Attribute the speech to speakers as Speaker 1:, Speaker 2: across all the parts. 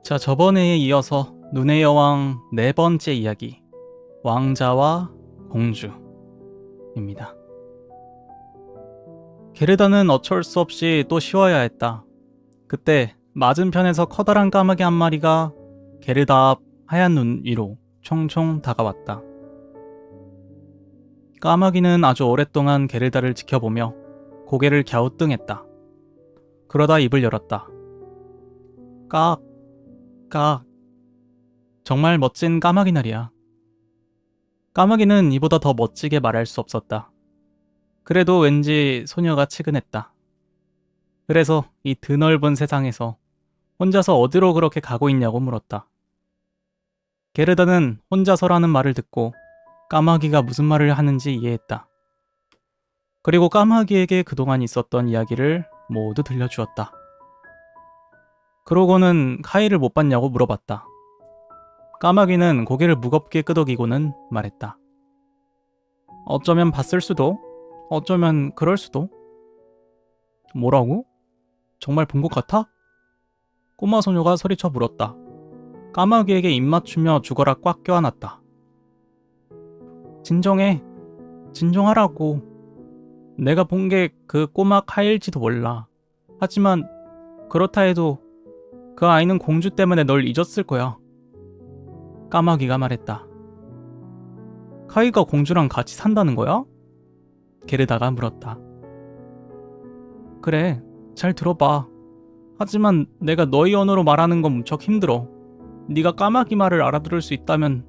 Speaker 1: 자, 저번에 이어서 눈의 여왕 네 번째 이야기, 왕자와 공주입니다. 게르다는 어쩔 수 없이 또 쉬어야 했다. 그때 맞은편에서 커다란 까마귀 한 마리가 게르다 앞 하얀 눈 위로 총총 다가왔다. 까마귀는 아주 오랫동안 게르다를 지켜보며 고개를 갸우뚱했다. 그러다 입을 열었다. 깍, 깍. 정말 멋진 까마귀 날이야. 까마귀는 이보다 더 멋지게 말할 수 없었다. 그래도 왠지 소녀가 치근했다. 그래서 이 드넓은 세상에서 혼자서 어디로 그렇게 가고 있냐고 물었다. 게르다는 혼자서라는 말을 듣고 까마귀가 무슨 말을 하는지 이해했다. 그리고 까마귀에게 그동안 있었던 이야기를 모두 들려주었다. 그러고는 카이를 못 봤냐고 물어봤다. 까마귀는 고개를 무겁게 끄덕이고는 말했다. 어쩌면 봤을 수도, 어쩌면 그럴 수도. 뭐라고? 정말 본 것 같아? 꼬마 소녀가 소리쳐 물었다. 까마귀에게 입 맞추며 죽어라 꽉 껴안았다. 진정해. 진정하라고. 내가 본 게 그 꼬마 카일지도 몰라. 하지만 그렇다 해도 그 아이는 공주 때문에 널 잊었을 거야. 까마귀가 말했다. 카이가 공주랑 같이 산다는 거야? 게르다가 물었다. 그래, 잘 들어봐. 하지만 내가 너희 언어로 말하는 건 무척 힘들어. 네가 까마귀 말을 알아들을 수 있다면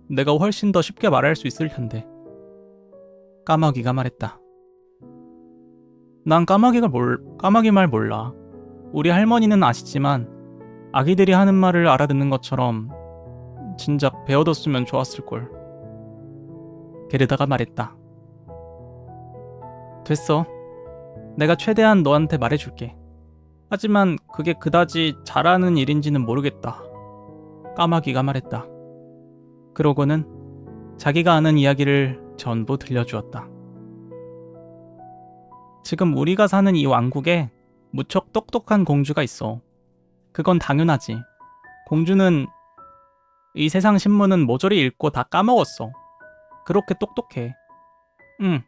Speaker 1: 내가 훨씬 더 쉽게 말할 수 있을 텐데. 까마귀가 말했다. 난 까마귀 말 몰라. 우리 할머니는 아시지만 아기들이 하는 말을 알아듣는 것처럼 진작 배워뒀으면 좋았을걸. 게르다가 말했다. 됐어. 내가 최대한 너한테 말해줄게. 하지만 그게 그다지 잘하는 일인지는 모르겠다. 까마귀가 말했다. 그러고는 자기가 아는 이야기를 전부 들려주었다. 지금 우리가 사는 이 왕국에 무척 똑똑한 공주가 있어. 그건 당연하지. 공주는 이 세상 신문은 모조리 읽고 다 까먹었어. 그렇게 똑똑해. 응.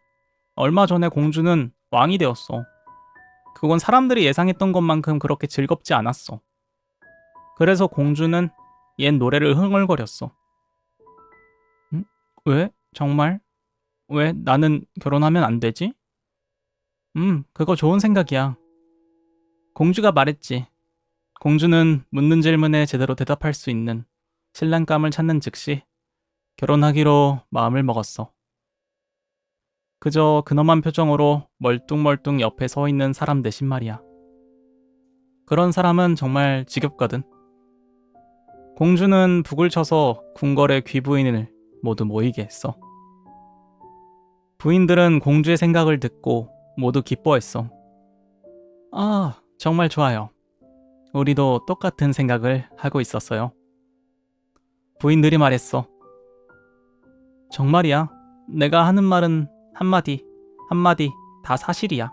Speaker 1: 얼마 전에 공주는 왕이 되었어. 그건 사람들이 예상했던 것만큼 그렇게 즐겁지 않았어. 그래서 공주는 옛 노래를 흥얼거렸어. 응? 왜? 정말? 왜 나는 결혼하면 안 되지? 그거 좋은 생각이야. 공주가 말했지. 공주는 묻는 질문에 제대로 대답할 수 있는 신랑감을 찾는 즉시 결혼하기로 마음을 먹었어. 그저 근엄한 표정으로 멀뚱멀뚱 옆에 서 있는 사람 대신 말이야. 그런 사람은 정말 지겹거든. 공주는 북을 쳐서 궁궐의 귀부인을 모두 모이게 했어. 부인들은 공주의 생각을 듣고 모두 기뻐했어. 아, 정말 좋아요. 우리도 똑같은 생각을 하고 있었어요. 부인들이 말했어. 정말이야. 내가 하는 말은 한마디, 한마디 다 사실이야.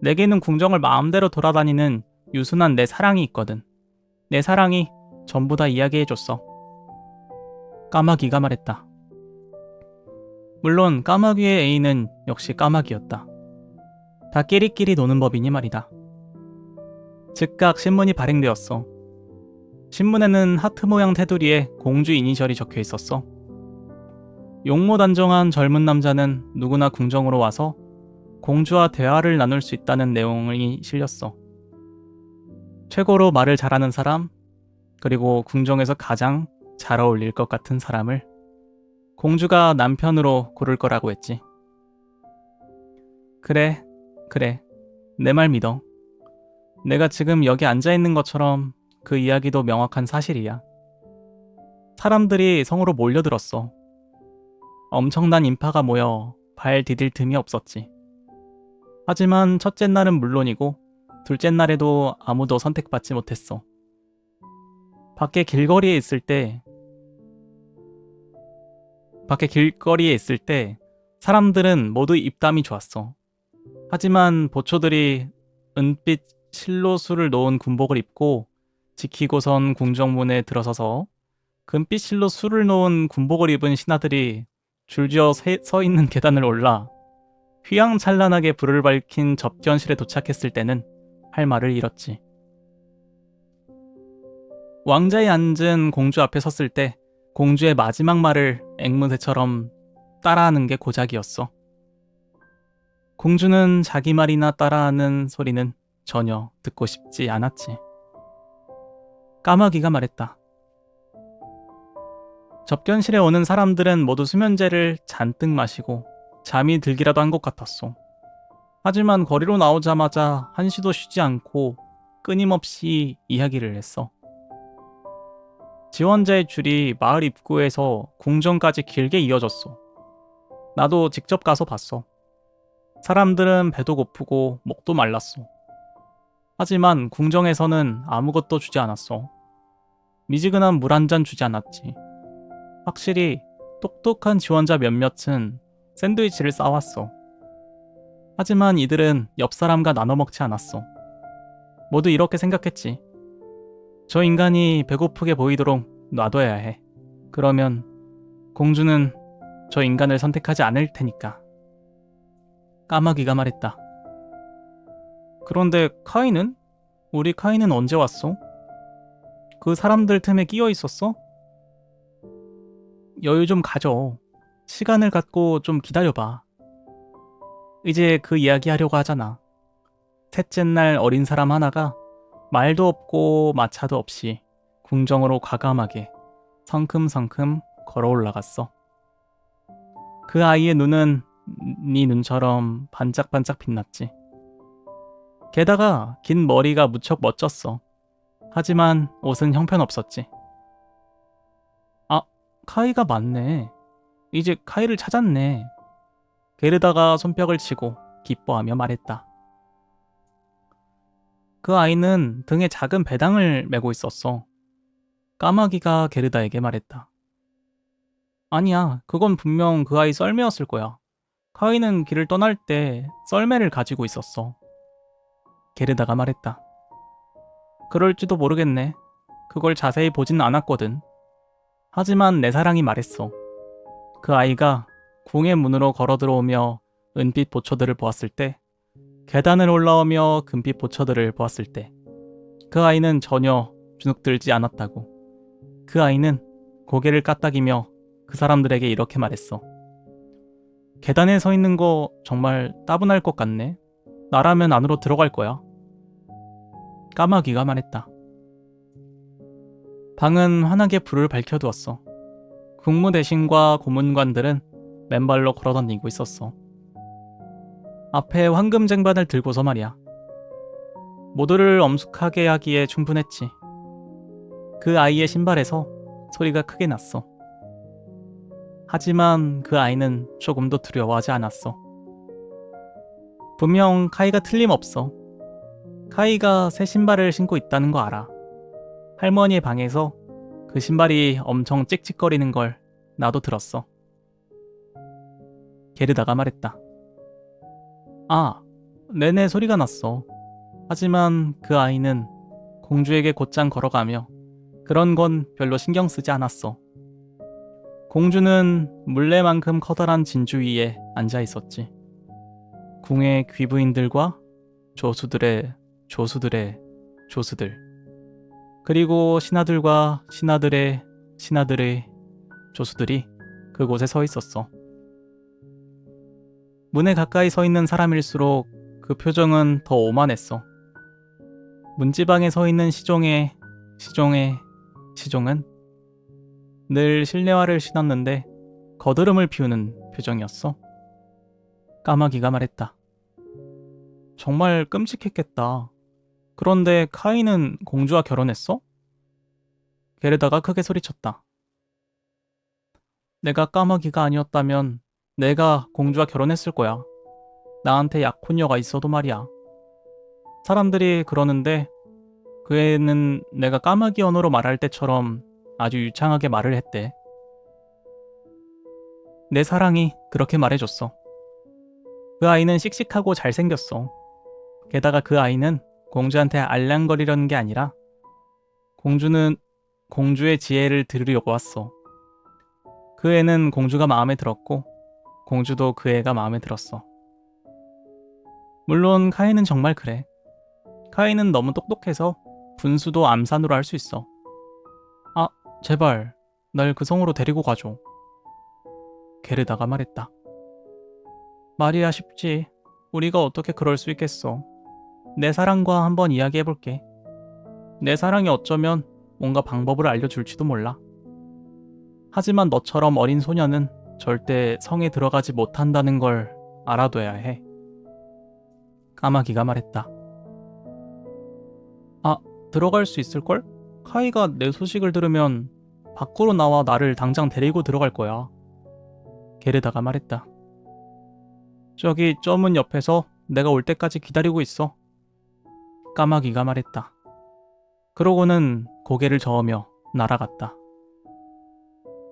Speaker 1: 내게는 궁정을 마음대로 돌아다니는 유순한 내 사랑이 있거든. 내 사랑이 전부 다 이야기해줬어. 까마귀가 말했다. 물론 까마귀의 애인은 역시 까마귀였다. 다 끼리끼리 노는 법이니 말이다. 즉각 신문이 발행되었어. 신문에는 하트 모양 테두리에 공주 이니셜이 적혀 있었어. 용모단정한 젊은 남자는 누구나 궁정으로 와서 공주와 대화를 나눌 수 있다는 내용이 실렸어. 최고로 말을 잘하는 사람, 그리고 궁정에서 가장 잘 어울릴 것 같은 사람을 공주가 남편으로 고를 거라고 했지. 그래, 내 말 믿어. 내가 지금 여기 앉아있는 것처럼 그 이야기도 명확한 사실이야. 사람들이 성으로 몰려들었어. 엄청난 인파가 모여 발 디딜 틈이 없었지. 하지만 첫째 날은 물론이고 둘째 날에도 아무도 선택받지 못했어. 밖에 길거리에 있을 때 사람들은 모두 입담이 좋았어. 하지만 보초들이 은빛 실로수를 놓은 군복을 입고 지키고선 궁정문에 들어서서 금빛 실로 술을 놓은 군복을 입은 신하들이 줄지어 서 있는 계단을 올라 휘황찬란하게 불을 밝힌 접견실에 도착했을 때는 할 말을 잃었지. 왕자에 앉은 공주 앞에 섰을 때 공주의 마지막 말을 앵무새처럼 따라하는 게 고작이었어. 공주는 자기 말이나 따라하는 소리는 전혀 듣고 싶지 않았지. 까마귀가 말했다. 접견실에 오는 사람들은 모두 수면제를 잔뜩 마시고 잠이 들기라도 한 것 같았어. 하지만 거리로 나오자마자 한시도 쉬지 않고 끊임없이 이야기를 했어. 지원자의 줄이 마을 입구에서 궁전까지 길게 이어졌어. 나도 직접 가서 봤어. 사람들은 배도 고프고 목도 말랐어. 하지만 궁정에서는 아무것도 주지 않았어. 미지근한 물 한 잔 주지 않았지. 확실히 똑똑한 지원자 몇몇은 샌드위치를 싸왔어. 하지만 이들은 옆 사람과 나눠 먹지 않았어. 모두 이렇게 생각했지. 저 인간이 배고프게 보이도록 놔둬야 해. 그러면 공주는 저 인간을 선택하지 않을 테니까. 까마귀가 말했다. 그런데 카이는? 우리 카이는 언제 왔어? 그 사람들 틈에 끼어 있었어? 여유 좀 가져. 시간을 갖고 좀 기다려봐. 이제 그 이야기 하려고 하잖아. 셋째 날 어린 사람 하나가 말도 없고 마차도 없이 궁정으로 과감하게 성큼성큼 걸어 올라갔어. 그 아이의 눈은 네 눈처럼 반짝반짝 빛났지. 게다가 긴 머리가 무척 멋졌어. 하지만 옷은 형편없었지. 아, 카이가 맞네. 이제 카이를 찾았네. 게르다가 손뼉을 치고 기뻐하며 말했다. 그 아이는 등에 작은 배당을 메고 있었어. 까마귀가 게르다에게 말했다. 아니야, 그건 분명 그 아이 썰매였을 거야. 카이는 길을 떠날 때 썰매를 가지고 있었어. 게르다가 말했다. 그럴지도 모르겠네. 그걸 자세히 보진 않았거든. 하지만 내 사랑이 말했어. 그 아이가 궁의 문으로 걸어 들어오며 은빛 보초들을 보았을 때, 계단을 올라오며 금빛 보초들을 보았을 때, 그 아이는 전혀 주눅들지 않았다고. 그 아이는 고개를 까딱이며 그 사람들에게 이렇게 말했어. 계단에 서 있는 거 정말 따분할 것 같네. 나라면 안으로 들어갈 거야. 까마귀가 말했다. 방은 환하게 불을 밝혀두었어. 국무대신과 고문관들은 맨발로 걸어다니고 있었어. 앞에 황금 쟁반을 들고서 말이야. 모두를 엄숙하게 하기에 충분했지. 그 아이의 신발에서 소리가 크게 났어. 하지만 그 아이는 조금도 두려워하지 않았어. 분명 카이가 틀림없어. 카이가 새 신발을 신고 있다는 거 알아. 할머니의 방에서 그 신발이 엄청 찍찍거리는 걸 나도 들었어. 게르다가 말했다. 아, 내내 소리가 났어. 하지만 그 아이는 공주에게 곧장 걸어가며 그런 건 별로 신경 쓰지 않았어. 공주는 물레만큼 커다란 진주 위에 앉아 있었지. 궁의 귀부인들과 조수들의 조수들, 그리고 신하들과 신하들의 조수들이 그곳에 서 있었어. 문에 가까이 서 있는 사람일수록 그 표정은 더 오만했어. 문지방에 서 있는 시종은 늘 실내화를 신었는데 거드름을 피우는 표정이었어. 까마귀가 말했다. 정말 끔찍했겠다. 그런데 카이는 공주와 결혼했어? 게르다가 크게 소리쳤다. 내가 까마귀가 아니었다면 내가 공주와 결혼했을 거야. 나한테 약혼녀가 있어도 말이야. 사람들이 그러는데 그 애는 내가 까마귀 언어로 말할 때처럼 아주 유창하게 말을 했대. 내 사랑이 그렇게 말해줬어. 그 아이는 씩씩하고 잘생겼어. 게다가 그 아이는 공주한테 알랑거리려는 게 아니라 공주는 공주의 지혜를 들으려고 왔어. 그 애는 공주가 마음에 들었고 공주도 그 애가 마음에 들었어. 물론 카이는 정말 그래. 카이는 너무 똑똑해서 분수도 암산으로 할 수 있어. 아, 제발 날 그 성으로 데리고 가줘. 게르다가 말했다. 말이야 쉽지. 우리가 어떻게 그럴 수 있겠어. 내 사랑과 한번 이야기해볼게. 내 사랑이 어쩌면 뭔가 방법을 알려줄지도 몰라. 하지만 너처럼 어린 소녀는 절대 성에 들어가지 못한다는 걸 알아둬야 해. 까마귀가 말했다. 아, 들어갈 수 있을걸? 카이가 내 소식을 들으면 밖으로 나와 나를 당장 데리고 들어갈 거야. 게르다가 말했다. 저기 저 문 옆에서 내가 올 때까지 기다리고 있어. 까마귀가 말했다. 그러고는 고개를 저으며 날아갔다.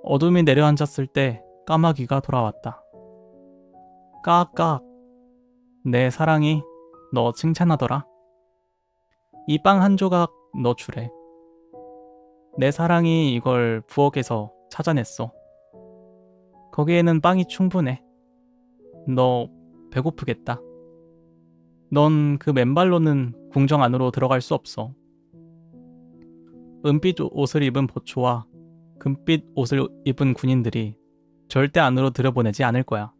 Speaker 1: 어둠이 내려앉았을 때 까마귀가 돌아왔다. 까악. 내 사랑이 너 칭찬하더라. 이 빵 한 조각 너 주래. 내 사랑이 이걸 부엌에서 찾아냈어. 거기에는 빵이 충분해. 너 배고프겠다. 넌 그 맨발로는 궁정 안으로 들어갈 수 없어. 은빛 옷을 입은 보초와 금빛 옷을 입은 군인들이 절대 안으로 들여보내지 않을 거야.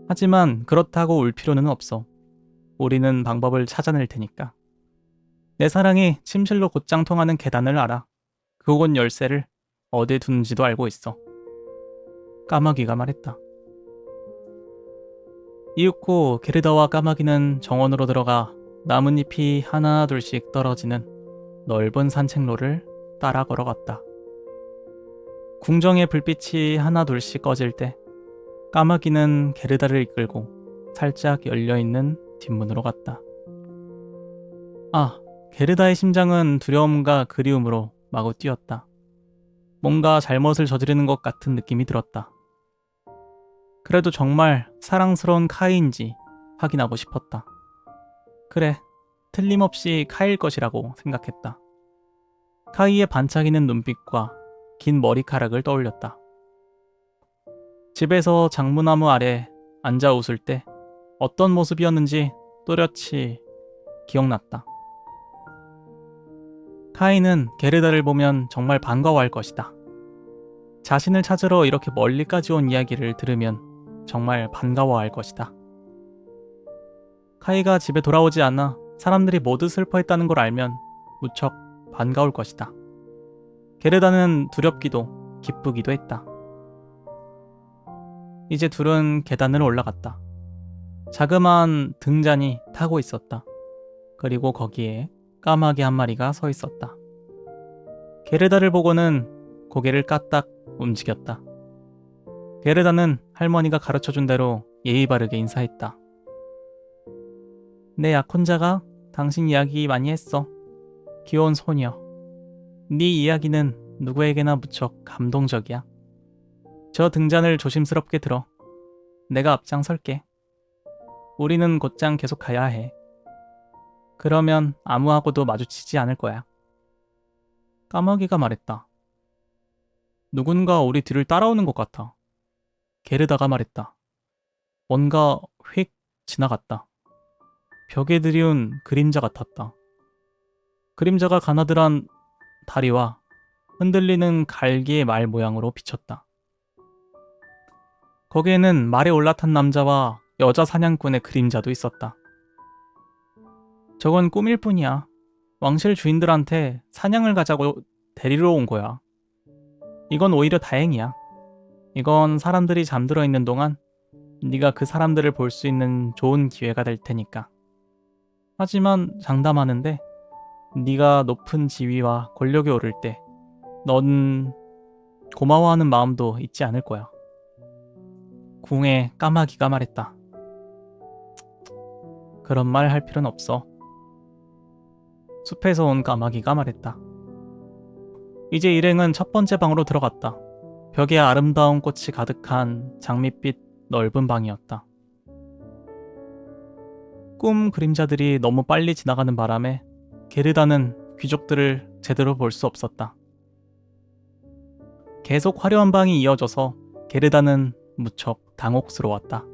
Speaker 1: 하지만 그렇다고 울 필요는 없어. 우리는 방법을 찾아낼 테니까. 내 사랑이 침실로 곧장 통하는 계단을 알아. 그곳 열쇠를 어디에 두는지도 알고 있어. 까마귀가 말했다. 이윽고 게르다와 까마귀는 정원으로 들어가 나뭇잎이 하나 둘씩 떨어지는 넓은 산책로를 따라 걸어갔다. 궁정의 불빛이 하나 둘씩 꺼질 때 까마귀는 게르다를 이끌고 살짝 열려있는 뒷문으로 갔다. 아, 게르다의 심장은 두려움과 그리움으로 마구 뛰었다. 뭔가 잘못을 저지르는 것 같은 느낌이 들었다. 그래도 정말 사랑스러운 카이인지 확인하고 싶었다. 그래, 틀림없이 카이일 것이라고 생각했다. 카이의 반짝이는 눈빛과 긴 머리카락을 떠올렸다. 집에서 장무나무 아래 앉아 웃을 때 어떤 모습이었는지 또렷이 기억났다. 카이는 게르다를 보면 정말 반가워할 것이다. 자신을 찾으러 이렇게 멀리까지 온 이야기를 들으면 정말 반가워할 것이다. 카이가 집에 돌아오지 않아 사람들이 모두 슬퍼했다는 걸 알면 무척 반가울 것이다. 게르다는 두렵기도 기쁘기도 했다. 이제 둘은 계단을 올라갔다. 자그마한 등잔이 타고 있었다. 그리고 거기에 까마귀 한 마리가 서 있었다. 게르다를 보고는 고개를 까딱 움직였다. 게르다는 할머니가 가르쳐준 대로 예의 바르게 인사했다. 내 약혼자가 당신 이야기 많이 했어. 귀여운 소녀. 네 이야기는 누구에게나 무척 감동적이야. 저 등잔을 조심스럽게 들어. 내가 앞장설게. 우리는 곧장 계속 가야 해. 그러면 아무하고도 마주치지 않을 거야. 까마귀가 말했다. 누군가 우리 뒤를 따라오는 것 같아. 게르다가 말했다. 뭔가 휙 지나갔다. 벽에 드리운 그림자 같았다. 그림자가 가나들한 다리와 흔들리는 갈기의 말 모양으로 비쳤다. 거기에는 말에 올라탄 남자와 여자 사냥꾼의 그림자도 있었다. 저건 꿈일 뿐이야. 왕실 주인들한테 사냥을 가자고 데리러 온 거야. 이건 오히려 다행이야. 이건 사람들이 잠들어 있는 동안 네가 그 사람들을 볼 수 있는 좋은 기회가 될 테니까. 하지만 장담하는데 네가 높은 지위와 권력에 오를 때 넌 고마워하는 마음도 잊지 않을 거야. 궁에 까마귀가 말했다. 그런 말 할 필요는 없어. 숲에서 온 까마귀가 말했다. 이제 일행은 첫 번째 방으로 들어갔다. 벽에 아름다운 꽃이 가득한 장밋빛 넓은 방이었다. 꿈 그림자들이 너무 빨리 지나가는 바람에 게르다는 귀족들을 제대로 볼 수 없었다. 계속 화려한 방이 이어져서 게르다는 무척 당혹스러웠다.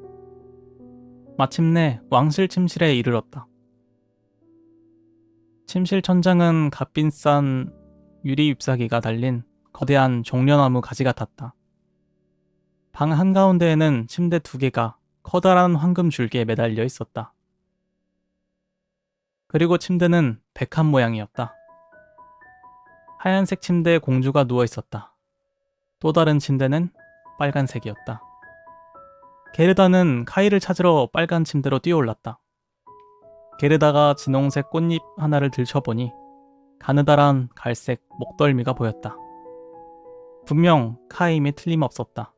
Speaker 1: 마침내 왕실 침실에 이르렀다. 침실 천장은 값비싼 유리 잎사귀가 달린 거대한 종려나무 가지 같았다. 방 한가운데에는 침대 2개가 커다란 황금 줄기에 매달려 있었다. 그리고 침대는 백합 모양이었다. 하얀색 침대에 공주가 누워 있었다. 또 다른 침대는 빨간색이었다. 게르다는 카이를 찾으러 빨간 침대로 뛰어올랐다. 게르다가 진홍색 꽃잎 하나를 들춰보니 가느다란 갈색 목덜미가 보였다. 분명 카이임이 틀림없었다.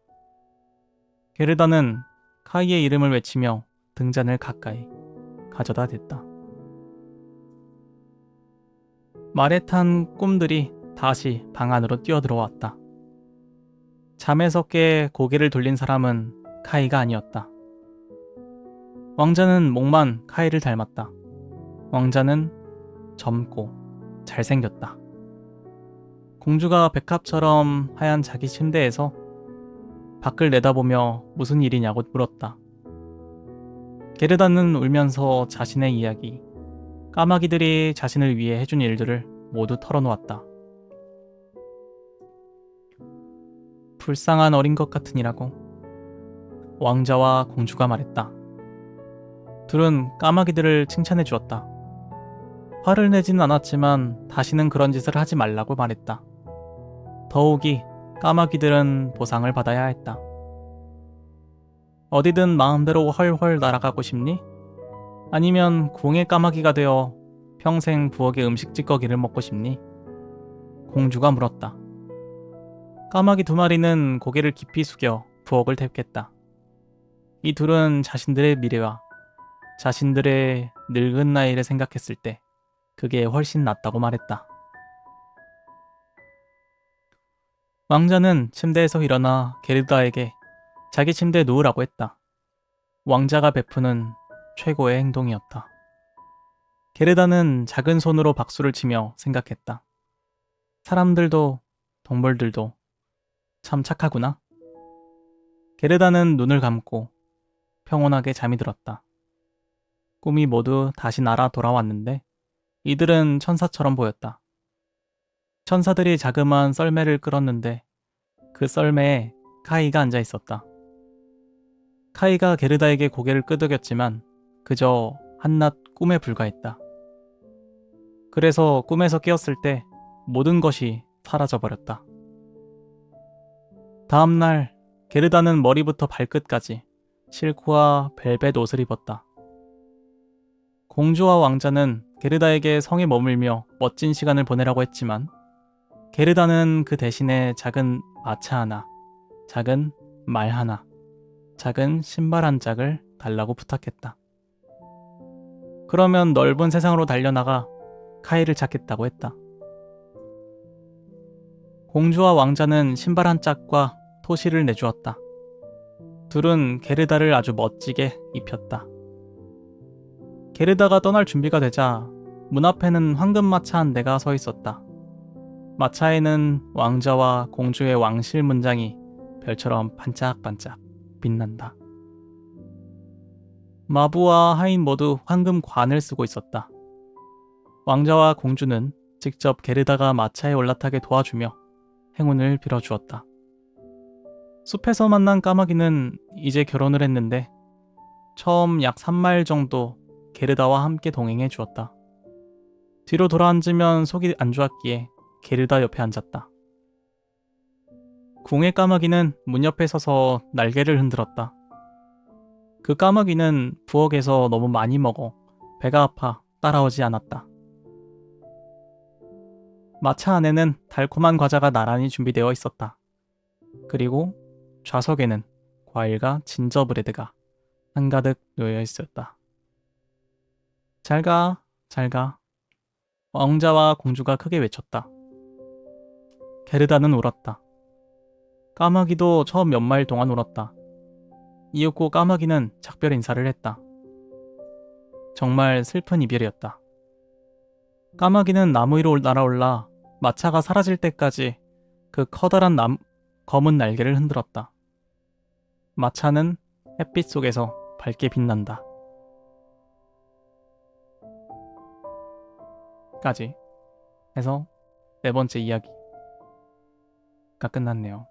Speaker 1: 게르다는 카이의 이름을 외치며 등잔을 가까이 가져다 댔다. 말에 탄 꿈들이 다시 방 안으로 뛰어들어왔다. 잠에서 깨 고개를 돌린 사람은 카이가 아니었다. 왕자는 목만 카이를 닮았다. 왕자는 젊고 잘생겼다. 공주가 백합처럼 하얀 자기 침대에서 밖을 내다보며 무슨 일이냐고 물었다. 게르다는 울면서 자신의 이야기, 까마귀들이 자신을 위해 해준 일들을 모두 털어놓았다. 불쌍한 어린 것 같으니라고 왕자와 공주가 말했다. 둘은 까마귀들을 칭찬해 주었다. 화를 내지는 않았지만 다시는 그런 짓을 하지 말라고 말했다. 더욱이 까마귀들은 보상을 받아야 했다. 어디든 마음대로 헐헐 날아가고 싶니? 아니면 궁의 까마귀가 되어 평생 부엌의 음식 찌꺼기를 먹고 싶니? 공주가 물었다. 까마귀 2마리는 고개를 깊이 숙여 부엌을 탭겠다. 이 둘은 자신들의 미래와 자신들의 늙은 나이를 생각했을 때 그게 훨씬 낫다고 말했다. 왕자는 침대에서 일어나 게르다에게 자기 침대에 누우라고 했다. 왕자가 베푸는 최고의 행동이었다. 게르다는 작은 손으로 박수를 치며 생각했다. 사람들도 동물들도 참 착하구나. 게르다는 눈을 감고 평온하게 잠이 들었다. 꿈이 모두 다시 날아 돌아왔는데 이들은 천사처럼 보였다. 천사들이 자그마한 썰매를 끌었는데 그 썰매에 카이가 앉아 있었다. 카이가 게르다에게 고개를 끄덕였지만 그저 한낱 꿈에 불과했다. 그래서 꿈에서 깨었을 때 모든 것이 사라져버렸다. 다음날 게르다는 머리부터 발끝까지 실크와 벨벳 옷을 입었다. 공주와 왕자는 게르다에게 성에 머물며 멋진 시간을 보내라고 했지만 게르다는 그 대신에 작은 마차 하나, 작은 말 하나, 작은 신발 한 짝을 달라고 부탁했다. 그러면 넓은 세상으로 달려나가 카이를 찾겠다고 했다. 공주와 왕자는 신발 한 짝과 토시를 내주었다. 둘은 게르다를 아주 멋지게 입혔다. 게르다가 떠날 준비가 되자 문 앞에는 황금 마차 한 대가 서 있었다. 마차에는 왕자와 공주의 왕실 문장이 별처럼 반짝반짝 빛난다. 마부와 하인 모두 황금 관을 쓰고 있었다. 왕자와 공주는 직접 게르다가 마차에 올라타게 도와주며 행운을 빌어주었다. 숲에서 만난 까마귀는 이제 결혼을 했는데 처음 약 3마일 정도 게르다와 함께 동행해 주었다. 뒤로 돌아앉으면 속이 안 좋았기에 게르다 옆에 앉았다. 궁의 까마귀는 문 옆에 서서 날개를 흔들었다. 그 까마귀는 부엌에서 너무 많이 먹어 배가 아파 따라오지 않았다. 마차 안에는 달콤한 과자가 나란히 준비되어 있었다. 그리고 좌석에는 과일과 진저브레드가 한가득 놓여 있었다. 잘 가, 잘 가. 왕자와 공주가 크게 외쳤다. 게르다는 울었다. 까마귀도 처음 몇 마일 동안 울었다. 이윽고 까마귀는 작별 인사를 했다. 정말 슬픈 이별이었다. 까마귀는 나무 위로 날아올라 마차가 사라질 때까지 그 커다란 검은 날개를 흔들었다. 마차는 햇빛 속에서 밝게 빛난다. 까지 해서 네 번째 이야기가 끝났네요.